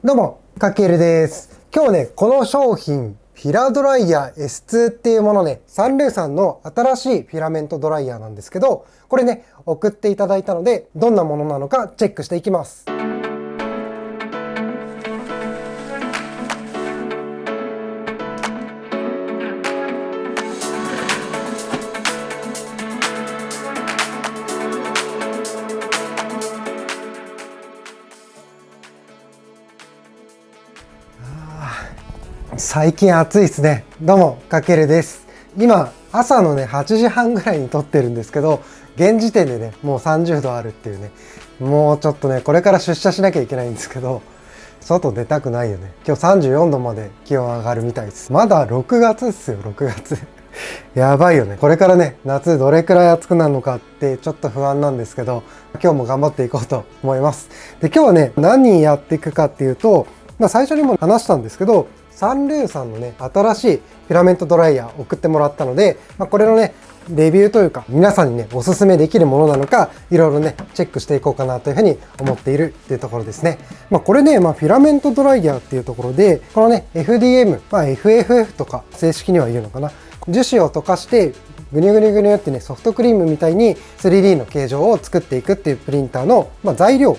どうも、かけるです。今日ね、この商品、フィラドライヤー S2 っていうものね、サンルーさんの新しいフィラメントドライヤーなんですけど、これね、送っていただいたので、どんなものなのかチェックしていきます。最近暑いですね。どうも、かけるです。今、朝のね、8時半ぐらいに撮ってるんですけど、現時点でね、もう30度あるっていうね、もうちょっとね、これから出社しなきゃいけないんですけど、外出たくないよね。今日34度まで気温上がるみたいです。まだ6月ですよ、6月。やばいよね。これからね、夏どれくらい暑くなるのかってちょっと不安なんですけど、今日も頑張っていこうと思います。で、今日はね、何やっていくかっていうと、最初にも話したんですけど、サンルーさんのね、新しいフィラメントドライヤー送ってもらったので、これのね、レビューというか、皆さんにね、おすすめできるものなのか、いろいろね、チェックしていこうかなというふうに思っているっていうところですね。これね、フィラメントドライヤーっていうところで、このね、FDM、FFF とか正式には言うのかな。樹脂を溶かして、ぐにゅぐにゅぐにゅってね、ソフトクリームみたいに 3D の形状を作っていくっていうプリンターの、材料。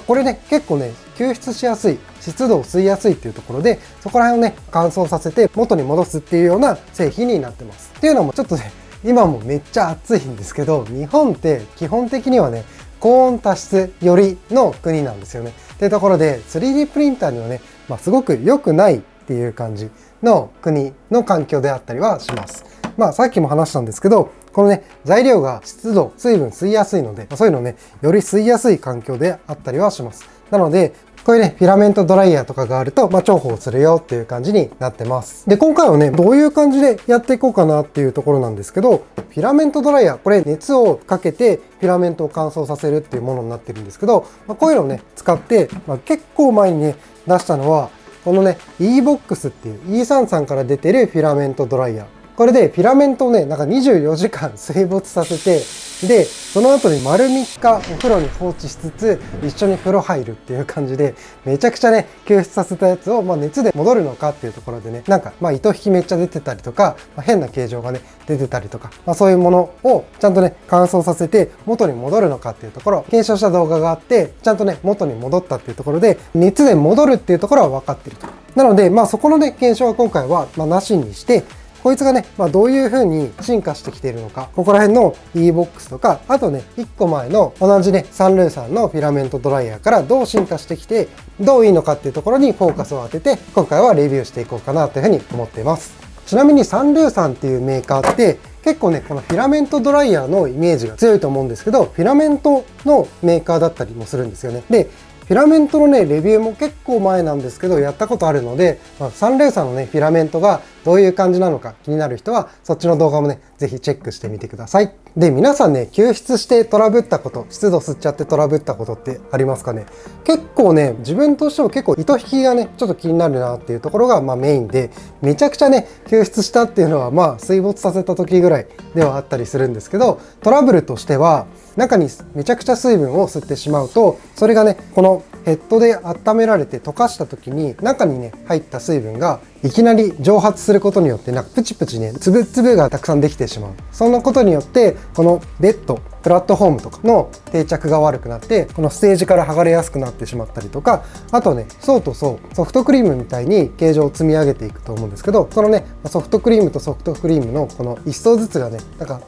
これね、結構ね、吸湿しやすい、湿度を吸いやすいっていうところで、そこら辺をね、乾燥させて元に戻すっていうような製品になってます。っていうのもちょっとね、今もめっちゃ暑いんですけど、日本って基本的にはね、高温多湿よりの国なんですよね。っていうところで、3D プリンターにはね、すごく良くないっていう感じの国の環境であったりはします。さっきも話したんですけど、このね、材料が湿度、水分吸いやすいので、そういうのね、より吸いやすい環境であったりはします。なので、こういうね、フィラメントドライヤーとかがあると、重宝するよっていう感じになってます。で、今回はね、どういう感じでやっていこうかなっていうところなんですけど、フィラメントドライヤー、これ熱をかけてフィラメントを乾燥させるっていうものになってるんですけど、こういうのをね、使って、結構前にね、出したのは、このね、E-BOX っていう E3 さんから出てるフィラメントドライヤー。これでフィラメントをね、24時間水没させて、で、その後に丸3日お風呂に放置しつつ、一緒に風呂入るっていう感じで、めちゃくちゃね、吸湿させたやつを、熱で戻るのかっていうところでね、糸引きめっちゃ出てたりとか、変な形状がね、出てたりとか、そういうものをちゃんとね、乾燥させて元に戻るのかっていうところ、検証した動画があって、ちゃんとね、元に戻ったっていうところで、熱で戻るっていうところは分かってると。なので、そこのね、検証は今回は、なしにして、こいつがね、どういう風に進化してきているのか、ここら辺の E-BOX とか、あとね、1個前の同じね、サンルーさんのフィラメントドライヤーからどう進化してきて、どういいのかっていうところにフォーカスを当てて、今回はレビューしていこうかなという風に思っています。ちなみにサンルーさんっていうメーカーって、結構ね、このフィラメントドライヤーのイメージが強いと思うんですけど、フィラメントのメーカーだったりもするんですよね。で、フィラメントのね、レビューも結構前なんですけど、やったことあるので、サンルーさんのね、フィラメントがどういう感じなのか気になる人は、そっちの動画もね、ぜひチェックしてみてください。で、皆さんね、吸湿してトラブったこと、湿度吸っちゃってトラブったことってありますかね？結構ね、自分としても結構糸引きがね、ちょっと気になるなっていうところが、メインで、めちゃくちゃね、吸湿したっていうのは、水没させた時ぐらいではあったりするんですけど、トラブルとしては、中にめちゃくちゃ水分を吸ってしまうと、それがね、このヘッドで温められて溶かした時に、中にね、入った水分がいきなり蒸発することによって、プチプチね、粒々がたくさんできてしまう。そんなことによって、このベッド、プラットフォームとかの定着が悪くなって、このステージから剥がれやすくなってしまったりとか、あとね、層と層、ソフトクリームみたいに形状を積み上げていくと思うんですけど、そのね、ソフトクリームとソフトクリームのこの一層ずつがね、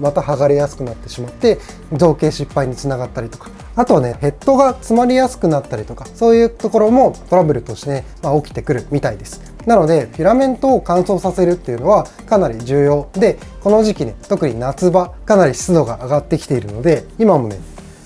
また剥がれやすくなってしまって、造形失敗につながったりとか、あとはね、ヘッドが詰まりやすくなったりとか、そういうところもトラブルとしてね、起きてくるみたいです。なので、フィラメントを乾燥させるっていうのはかなり重要で、この時期ね、特に夏場、かなり湿度が上がってきているので、今もね、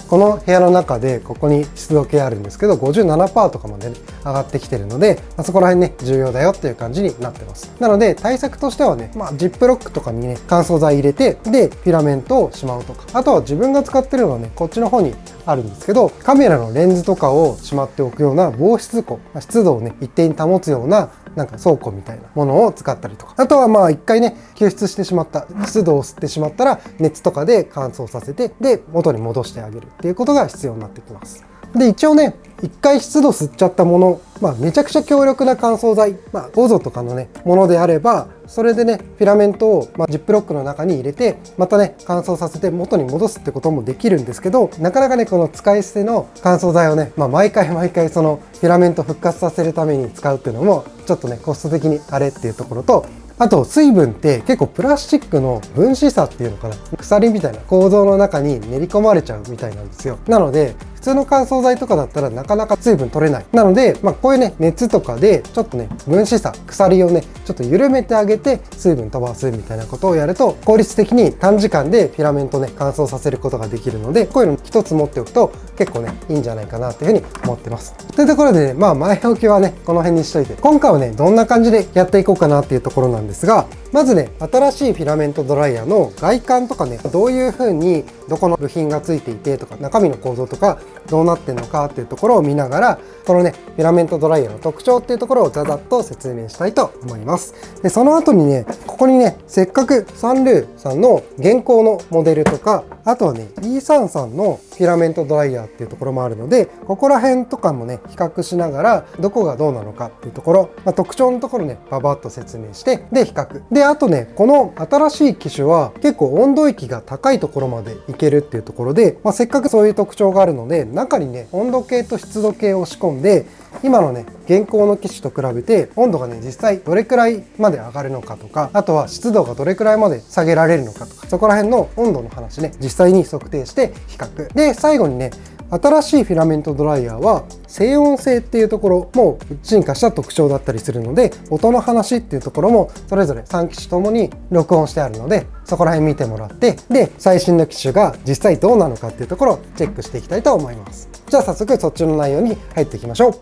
この部屋の中でここに湿度計あるんですけど 57% とかまで、上がってきてるので、そこら辺ね重要だよっていう感じになってます。なので対策としてはね、ジップロックとかにね乾燥剤入れて、でフィラメントをしまうとか、あとは自分が使ってるのはねこっちの方にあるんですけど、カメラのレンズとかをしまっておくような防湿庫、湿度をね一定に保つような倉庫みたいなものを使ったりとか、あとは一回ね吸湿してしまった湿度を吸ってしまったら熱とかで乾燥させて、で元に戻してあげるっていうことが必要になってきます。で、一応ね、一回湿度吸っちゃったもの、めちゃくちゃ強力な乾燥剤、オゾとかのね、ものであれば、それでね、フィラメントを、ジップロックの中に入れて、またね、乾燥させて元に戻すってこともできるんですけど、なかなかね、この使い捨ての乾燥剤をね、毎回そのフィラメント復活させるために使うっていうのも、ちょっとね、コスト的にあれっていうところと、あと水分って結構プラスチックの分子差っていうのかな、鎖みたいな構造の中に練り込まれちゃうみたいなんですよ。なので普通の乾燥剤とかだったらなかなか水分取れない。なので、こういうね、熱とかでちょっとね、分子差、鎖をね、ちょっと緩めてあげて水分飛ばすみたいなことをやると、効率的に短時間でフィラメントね、乾燥させることができるので、こういうの一つ持っておくと結構ね、いいんじゃないかなっていうふうに思ってます。というところでね、前置きはね、この辺にしといて、今回はね、どんな感じでやっていこうかなっていうところなんですが、まずね、新しいフィラメントドライヤーの外観とかね、どういう風にどこの部品がついていてとか、中身の構造とかどうなってんのかっていうところを見ながら、このね、フィラメントドライヤーの特徴っていうところをざざっと説明したいと思います。で、その後にね、ここにね、せっかくサンルーさんの現行のモデルとか、あとはね、E3さんのフィラメントドライヤーっていうところもあるので、ここら辺とかもね、比較しながら、どこがどうなのかっていうところ、特徴のところね、ババッと説明して、で、比較。で、あとね、この新しい機種は結構温度域が高いところまでいけるっていうところで、せっかくそういう特徴があるので、中にね、温度計と湿度計を仕込んで、今のね、現行の機種と比べて温度がね、実際どれくらいまで上がるのかとか、あとは湿度がどれくらいまで下げられるのかとか、そこら辺の温度の話ね、実際に測定して比較。で、最後にね、新しいフィラメントドライヤーは静音性っていうところも進化した特徴だったりするので、音の話っていうところもそれぞれ3機種ともに録音してあるので、そこら辺見てもらって、で、最新の機種が実際どうなのかっていうところをチェックしていきたいと思います。じゃあ早速そっちの内容に入っていきましょう。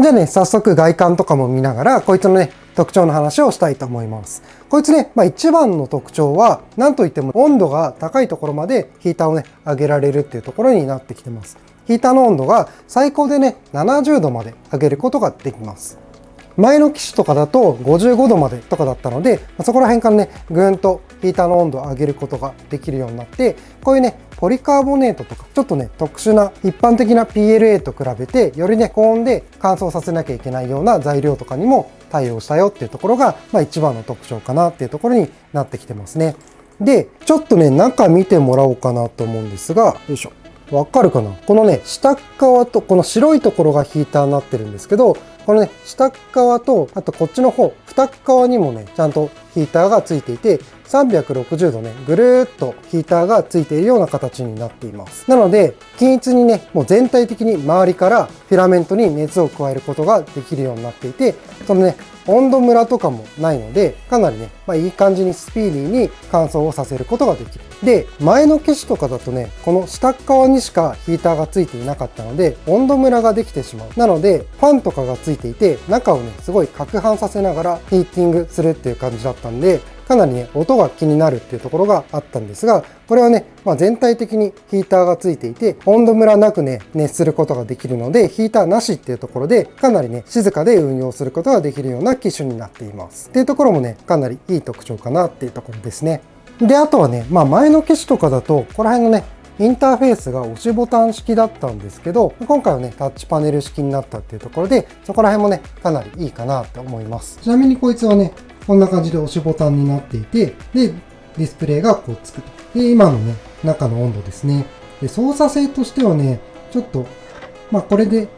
じゃあね、早速外観とかも見ながら、こいつのね、特徴の話をしたいと思います。こいつね、一番の特徴は、なんといっても温度が高いところまでヒーターをね、上げられるっていうところになってきてます。ヒーターの温度が最高でね、70度まで上げることができます。前の機種とかだと55度までとかだったので、そこら辺からね、ぐーんとヒーターの温度を上げることができるようになって、こういうね、ポリカーボネートとか、ちょっとね、特殊な一般的な PLA と比べて、よりね、高温で乾燥させなきゃいけないような材料とかにも対応したよっていうところが、一番の特徴かなっていうところになってきてますね。で、ちょっとね、中見てもらおうかなと思うんですが、よいしょ。わかるかな？このね、下側とこの白いところがヒーターになってるんですけど、このね、下側と、あとこっちの方、二側にもね、ちゃんとヒーターがついていて、360度ね、ぐるーっとヒーターがついているような形になっています。なので、均一にね、もう全体的に周りからフィラメントに熱を加えることができるようになっていて、そのね、温度ムラとかもないので、かなりね、いい感じにスピーディーに乾燥をさせることができる。で、前の機種とかだとね、この下側にしかヒーターがついていなかったので、温度ムラができてしまう。なので、ファンとかがついていて、中をね、すごい攪拌させながらヒーティングするっていう感じだったんで、かなりね、音が気になるっていうところがあったんですが、これはね、全体的にヒーターがついていて、温度ムラなくね、熱することができるので、ヒーターなしっていうところで、かなりね、静かで運用することができるような機種になっています。っていうところもね、かなりいい特徴かなっていうところですね。で、あとはね、前の機種とかだと、ここら辺のね、インターフェースが押しボタン式だったんですけど、今回はね、タッチパネル式になったっていうところで、そこら辺もね、かなりいいかなと思います。ちなみにこいつはね、こんな感じで押しボタンになっていて、で、ディスプレイがこうつくと。で、今のね、中の温度ですね。で、操作性としてはね、ちょっと、これで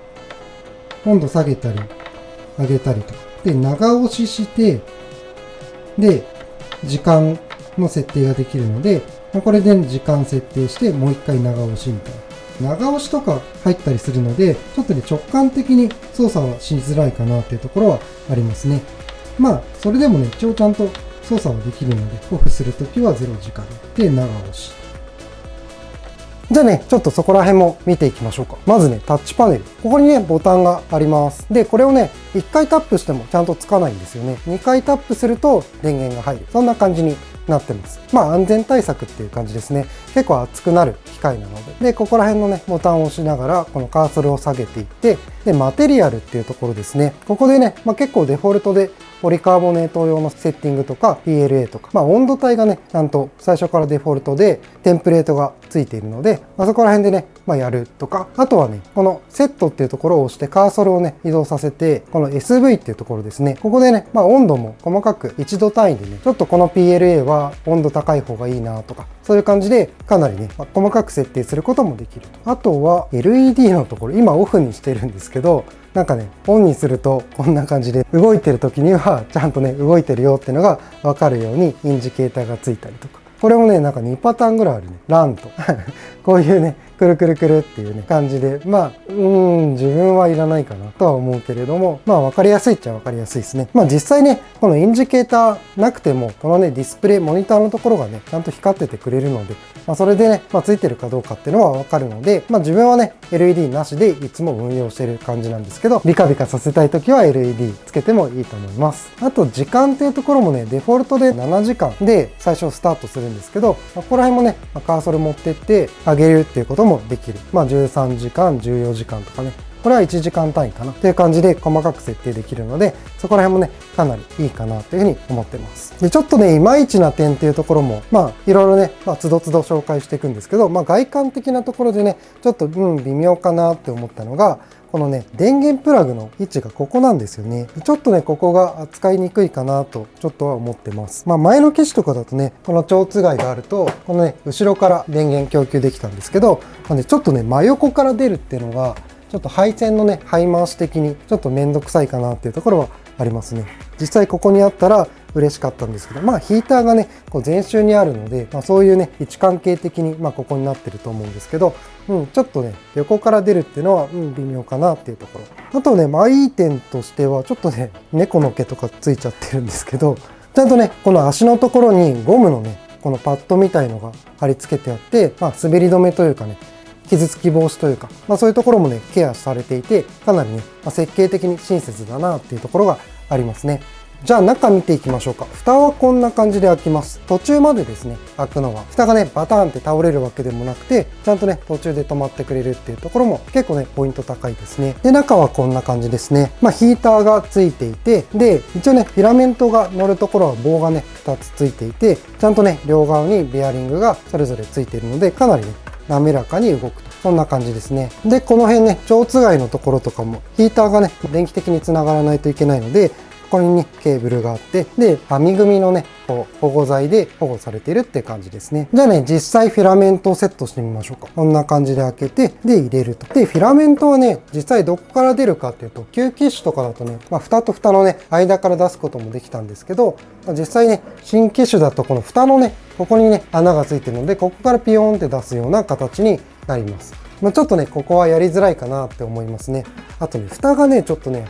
温度下げたり、上げたりとか。で、長押しして、で、時間の設定ができるので、これで時間設定して、もう一回長押しみたいな。長押しとか入ったりするので、ちょっとね、直感的に操作はしづらいかなっていうところはありますね。それでもね、一応ちゃんと操作はできるので、オフするときは0時間で長押し。じゃあね、ちょっとそこら辺も見ていきましょうか。まずね、タッチパネル。ここにね、ボタンがあります。で、これをね、1回タップしてもちゃんとつかないんですよね。2回タップすると電源が入る。そんな感じになってます。安全対策っていう感じですね。結構熱くなる機械なので。で、ここら辺のね、ボタンを押しながら、このカーソルを下げていって、で、マテリアルっていうところですね。ここでね、結構デフォルトでポリカーボネート用のセッティングとか PLA とか、温度帯がね、ちゃんと最初からデフォルトでテンプレートがついているので、そこら辺でね、やるとか、あとはね、このセットっていうところを押してカーソルをね、移動させて、この SV っていうところですね、ここでね、温度も細かく1度単位でね、ちょっとこの PLA は温度高い方がいいなとか、そういう感じでかなりね、細かく設定することもできると。あとは LED のところ、今オフにしてるんですけど、なんかね、オンにするとこんな感じで動いてる時にはちゃんとね、動いてるよっていうのがわかるようにインジケーターがついたりとか。これもね、なんか2パターンぐらいあるね。ランと。こういうね、くるくるくるっていうね、感じで、自分はいらないかなとは思うけれども、わかりやすいっちゃわかりやすいですね。実際ね、このインジケーターなくても、このね、ディスプレイ、モニターのところがね、ちゃんと光っててくれるので、それでね、ついてるかどうかっていうのはわかるので、自分はね、LED なしでいつも運用してる感じなんですけど、ビカビカさせたい時は LED つけてもいいと思います。あと、時間っていうところもね、デフォルトで7時間で最初スタートするんですけど、ここら辺もね、カーソル持ってってあげるっていうこともできる。13時間、14時間とかね。これは1時間単位かなっていう感じで細かく設定できるので、そこら辺もね、かなりいいかなというふうに思ってます。で、ちょっとね、いまいちな点っていうところも、いろいろね、つどつど紹介していくんですけど、外観的なところでね、ちょっと、微妙かなって思ったのが、このね、電源プラグの位置がここなんですよね。ちょっとね、ここが扱いにくいかなと、ちょっとは思ってます。前の機種とかだとね、この蝶つがいがあると、このね、後ろから電源供給できたんですけど、ちょっとね、真横から出るっていうのが、ちょっと配線のね、配回し的にちょっとめんどくさいかなっていうところはありますね。実際ここにあったら嬉しかったんですけど、ヒーターがね、こう前周にあるので、そういうね、位置関係的にここになってると思うんですけど、ちょっとね、横から出るっていうのは、微妙かなっていうところ。あとね、いい点としては、ちょっとね、猫の毛とかついちゃってるんですけど、ちゃんとね、この足のところにゴムのね、このパッドみたいのが貼り付けてあって、滑り止めというかね、傷つき防止というか、そういうところもね、ケアされていて、かなりね、設計的に親切だなっていうところがありますね。じゃあ中見ていきましょうか。蓋はこんな感じで開きます。途中までですね、開くのは、蓋がね、バターンって倒れるわけでもなくて、ちゃんとね、途中で止まってくれるっていうところも結構ね、ポイント高いですね。で、中はこんな感じですね。ヒーターがついていて、で、一応ね、フィラメントが乗るところは棒がね、2つついていて、ちゃんとね、両側にベアリングがそれぞれついているので、かなりね、滑らかに動くと。そんな感じですね。で、この辺ね、蝶つがいのところとかも、ヒーターがね、電気的につながらないといけないので、ここにね、ケーブルがあって、で、編み組みのね、こう保護材で保護されているって感じですね。じゃあね、実際フィラメントをセットしてみましょうか。こんな感じで開けて、で、入れると。で、フィラメントはね、実際どこから出るかっていうと、旧機種とかだとね、蓋と蓋のね、間から出すこともできたんですけど、実際ね、新機種だとこの蓋のね、ここにね、穴がついてるので、ここからピヨーンって出すような形になります。ちょっとね、ここはやりづらいかなって思いますね。あとね、蓋がね、ちょっとね、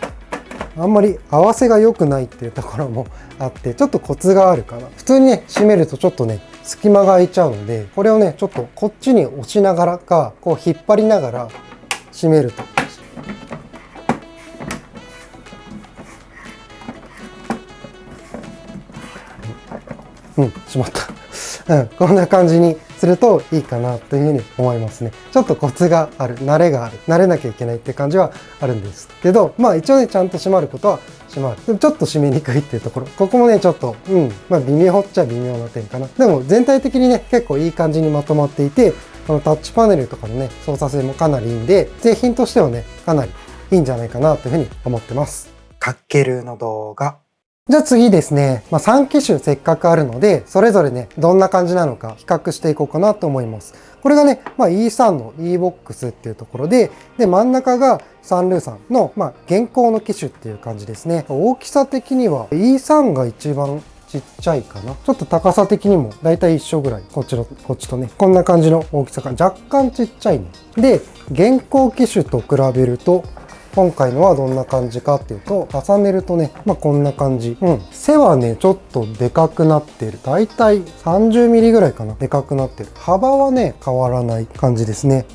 あんまり合わせが良くないっていうところもあって、ちょっとコツがあるかな。普通にね、閉めるとちょっとね、隙間が空いちゃうので、これをね、ちょっとこっちに押しながらか、こう引っ張りながら閉めると。閉まった。こんな感じにするといいかなというふうに思いますね。ちょっとコツがある、慣れがある、慣れなきゃいけないっていう感じはあるんですけど、一応ね、ちゃんと閉まることは閉まる。でもちょっと閉めにくいっていうところ。ここもね、ちょっと、微妙っちゃ微妙な点かな。でも全体的にね、結構いい感じにまとまっていて、このタッチパネルとかのね、操作性もかなりいいんで、製品としてはね、かなりいいんじゃないかなというふうに思ってます。かっけるの動画。じゃあ次ですね、3機種せっかくあるので、それぞれね、どんな感じなのか比較していこうかなと思います。これがね、E3 の E-BOX っていうところで、真ん中がサンルーさんの、現行の機種っていう感じですね。大きさ的には E3 が一番ちっちゃいかな。ちょっと高さ的にもだいたい一緒ぐらい。こっちとね、こんな感じの大きさが若干ちっちゃいね。で、現行機種と比べると、今回のはどんな感じかっていうと、重ねるとね、こんな感じ。背はね、ちょっとでかくなってる。だいたい30ミリぐらいかな。でかくなってる。幅はね、変わらない感じですね。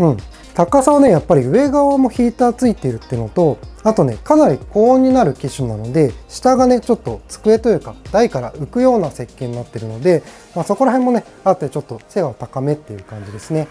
高さはね、やっぱり上側もヒーターついているっていうのと、あとね、かなり高温になる機種なので、下がね、ちょっと机というか、台から浮くような設計になってるので、そこら辺もね、あってちょっと背が高めっていう感じですね。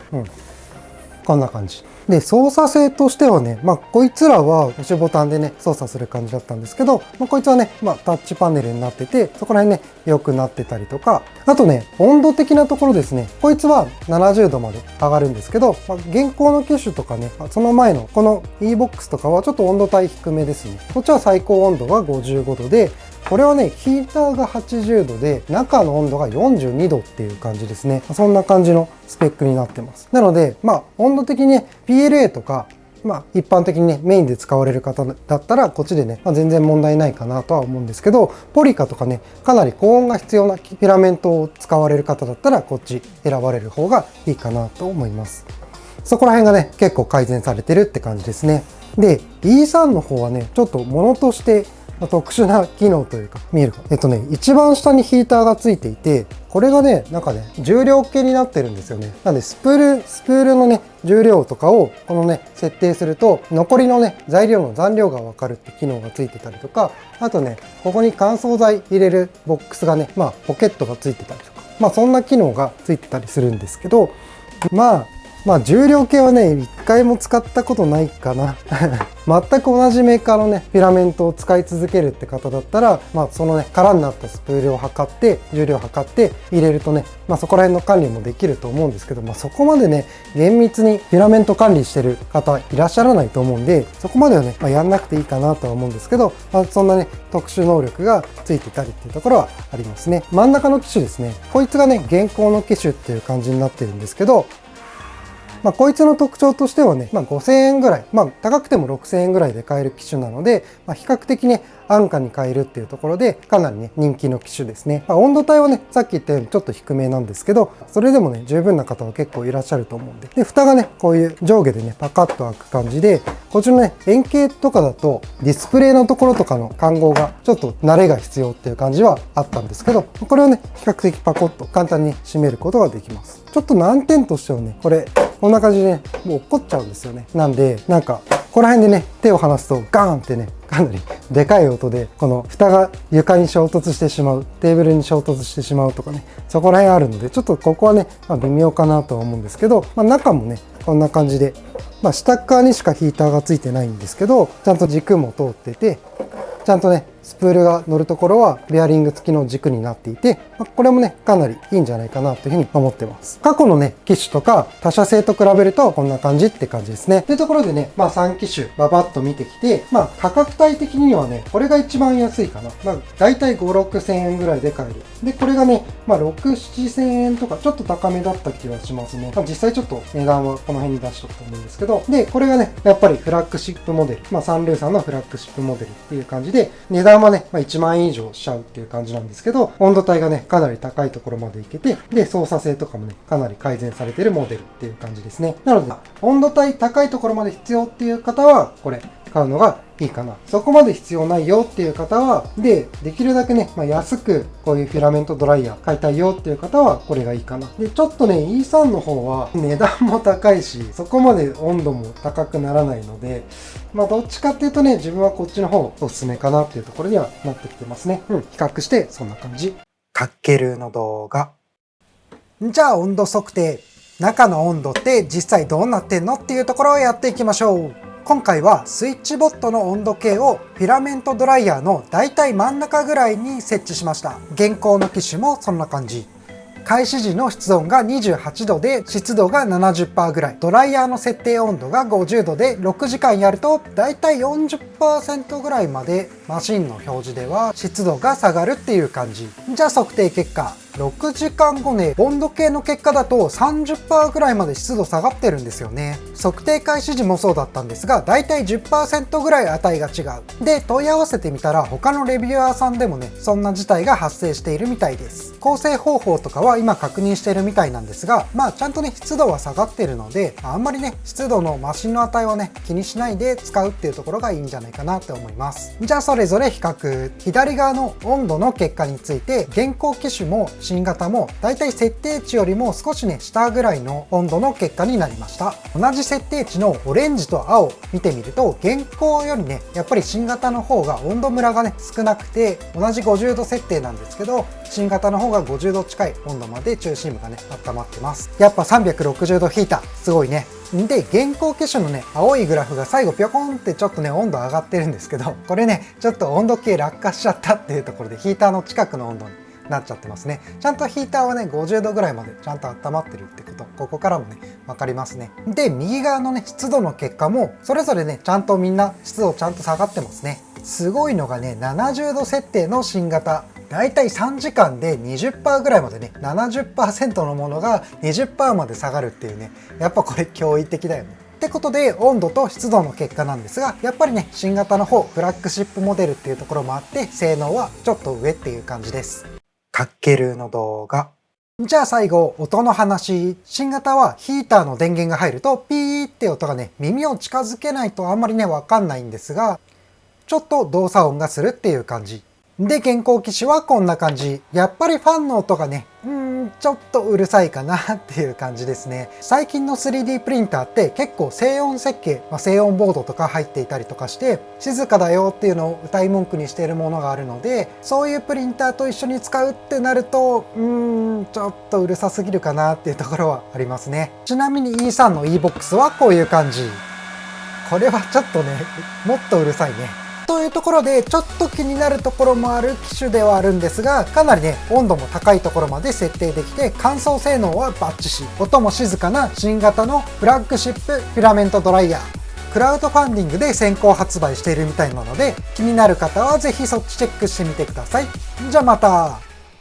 こんな感じ。で、操作性としてはね、こいつらは押しボタンでね、操作する感じだったんですけど、こいつはね、タッチパネルになってて、そこら辺ね、良くなってたりとか、あとね、温度的なところですね、こいつは70度まで上がるんですけど、現行の機種とかね、その前のこの e-box とかはちょっと温度帯低めですね。こっちは最高温度が55度で、これはね、ヒーターが80度で、中の温度が42度っていう感じですね。そんな感じのスペックになってます。なので、温度的にね、PLA とか、一般的にね、メインで使われる方だったら、こっちでね、全然問題ないかなとは思うんですけど、ポリカとかね、かなり高温が必要なフィラメントを使われる方だったら、こっち選ばれる方がいいかなと思います。そこら辺がね、結構改善されてるって感じですね。で、E3 の方はね、ちょっと物として特殊な機能というか、見えるか。一番下にヒーターがついていて、これがね、重量計になってるんですよね。なので、スプールのね、重量とかを、このね、設定すると、残りのね、材料の残量がわかるって機能がついてたりとか、あとね、ここに乾燥剤入れるボックスがね、ポケットがついてたりとか、そんな機能がついてたりするんですけど、重量計はね、一回も使ったことないかな。全く同じメーカーのね、フィラメントを使い続けるって方だったら、そのね、空になったスプールを測って、重量を測って入れるとね、そこら辺の管理もできると思うんですけど、そこまでね、厳密にフィラメント管理してる方いらっしゃらないと思うんで、そこまではね、やんなくていいかなとは思うんですけど、そんなね、特殊能力がついてたりっていうところはありますね。真ん中の機種ですね。こいつがね、現行の機種っていう感じになってるんですけど、こいつの特徴としてはね、5000円ぐらい、高くても6000円ぐらいで買える機種なので、比較的ね、安価に買えるっていうところで、かなりね、人気の機種ですね。温度帯はね、さっき言ったようにちょっと低めなんですけど、それでもね、十分な方は結構いらっしゃると思うんで。で、蓋がね、こういう上下でね、パカッと開く感じで、こっちのね、円形とかだと、ディスプレイのところとかの看護が、ちょっと慣れが必要っていう感じはあったんですけど、これをね、比較的パコッと簡単に閉めることができます。ちょっと難点としてはね、これ、こんな感じでね、もう落っこっちゃうんですよね。なんで、ここら辺でね、手を離すとガーンってね、かなりでかい音で、この蓋が床に衝突してしまう、テーブルに衝突してしまうとかね、そこら辺あるので、ちょっとここはね、微妙かなとは思うんですけど、中もね、こんな感じで、下側にしかヒーターがついてないんですけど、ちゃんと軸も通ってて、ちゃんとね、スプールが乗るところはベアリング付きの軸になっていて、これもね、かなりいいんじゃないかなというふうに思ってます。過去のね、機種とか他社製と比べるとこんな感じって感じですね。というところでね、3機種ババッと見てきて、価格帯的にはね、これが一番安いかな。だいたい5、6千円ぐらいで買える。で、これがね、6、7千円とかちょっと高めだった気はしますね。実際ちょっと値段はこの辺に出しとくと思うんですけど、で、これがね、やっぱりフラッグシップモデル。サンルーさんのフラッグシップモデルっていう感じで、値段はね、1万円以上しちゃうっていう感じなんですけど、温度帯がね、かなり高いところまでいけて、で、操作性とかもね、かなり改善されてるモデルっていう感じですね。なので、温度帯高いところまで必要っていう方は、これ、買うのがいいかな。そこまで必要ないよっていう方は、できるだけね、安くこういうフィラメントドライヤー買いたいよっていう方は、これがいいかな。で、ちょっとね、E3 の方は値段も高いし、そこまで温度も高くならないので、どっちかっていうとね、自分はこっちの方おすすめかなっていうところにはなってきてますね。比較してそんな感じ。かっけるの動画。じゃあ温度測定。中の温度って実際どうなってんのっていうところをやっていきましょう。今回はスイッチボットの温度計をフィラメントドライヤーのだいたい真ん中ぐらいに設置しました。現行の機種もそんな感じ。開始時の室温が28度で湿度が 70% ぐらい。ドライヤーの設定温度が50度で6時間やるとだいたい 40% ぐらいまでマシンの表示では湿度が下がるっていう感じ。じゃあ測定結果。6時間後ね、温度計の結果だと 30% ぐらいまで湿度下がってるんですよね。測定開始時もそうだったんですが、だいたい 10% ぐらい値が違う。で、問い合わせてみたら他のレビュアーさんでもね、そんな事態が発生しているみたいです。構成方法とかは今確認しているみたいなんですが、ちゃんとね、湿度は下がってるので、あんまりね、湿度のマシンの値はね、気にしないで使うっていうところがいいんじゃないかなって思います。じゃあそれぞれ比較。左側の温度の結果について、現行機種も新型もだいたい設定値よりも少しね下ぐらいの温度の結果になりました。同じ設定値のオレンジと青見てみると、現行よりねやっぱり新型の方が温度ムラがね少なくて、同じ50度設定なんですけど、新型の方が50度近い温度まで中心部がね温まってます。やっぱ360度ヒーターすごいね。で、現行機種のね青いグラフが最後ピョコンってちょっとね温度上がってるんですけど、これねちょっと温度計落下しちゃったっていうところでヒーターの近くの温度になっちゃってますね。ちゃんとヒーターはね50度ぐらいまでちゃんと温まってるってこと、ここからもね分かりますね。で、右側のね湿度の結果もそれぞれねちゃんとみんな湿度ちゃんと下がってますね。すごいのがね、70度設定の新型だいたい3時間で 20% ぐらいまでね、70% のものが 20% まで下がるっていうね、やっぱこれ驚異的だよね。ってことで温度と湿度の結果なんですが、やっぱりね新型の方フラッグシップモデルっていうところもあって性能はちょっと上っていう感じです。かっけるの動画。じゃあ最後、音の話。新型はヒーターの電源が入るとピーって音がね、耳を近づけないとあんまりねわかんないんですが、ちょっと動作音がするっていう感じ。で、現行機種はこんな感じ。やっぱりファンの音がね、ちょっとうるさいかなっていう感じですね。最近の 3D プリンターって結構静音設計、静音ボードとか入っていたりとかして、静かだよっていうのを歌い文句にしているものがあるので、そういうプリンターと一緒に使うってなると、ちょっとうるさすぎるかなっていうところはありますね。ちなみに E3 の E-BOX はこういう感じ。これはちょっとね、もっとうるさいね。というところでちょっと気になるところもある機種ではあるんですが、かなりね温度も高いところまで設定できて、乾燥性能はバッチシ、音も静かな新型のフラッグシップフィラメントドライヤー、クラウドファンディングで先行発売しているみたいなので、気になる方はぜひそっちチェックしてみてください。じゃあまた。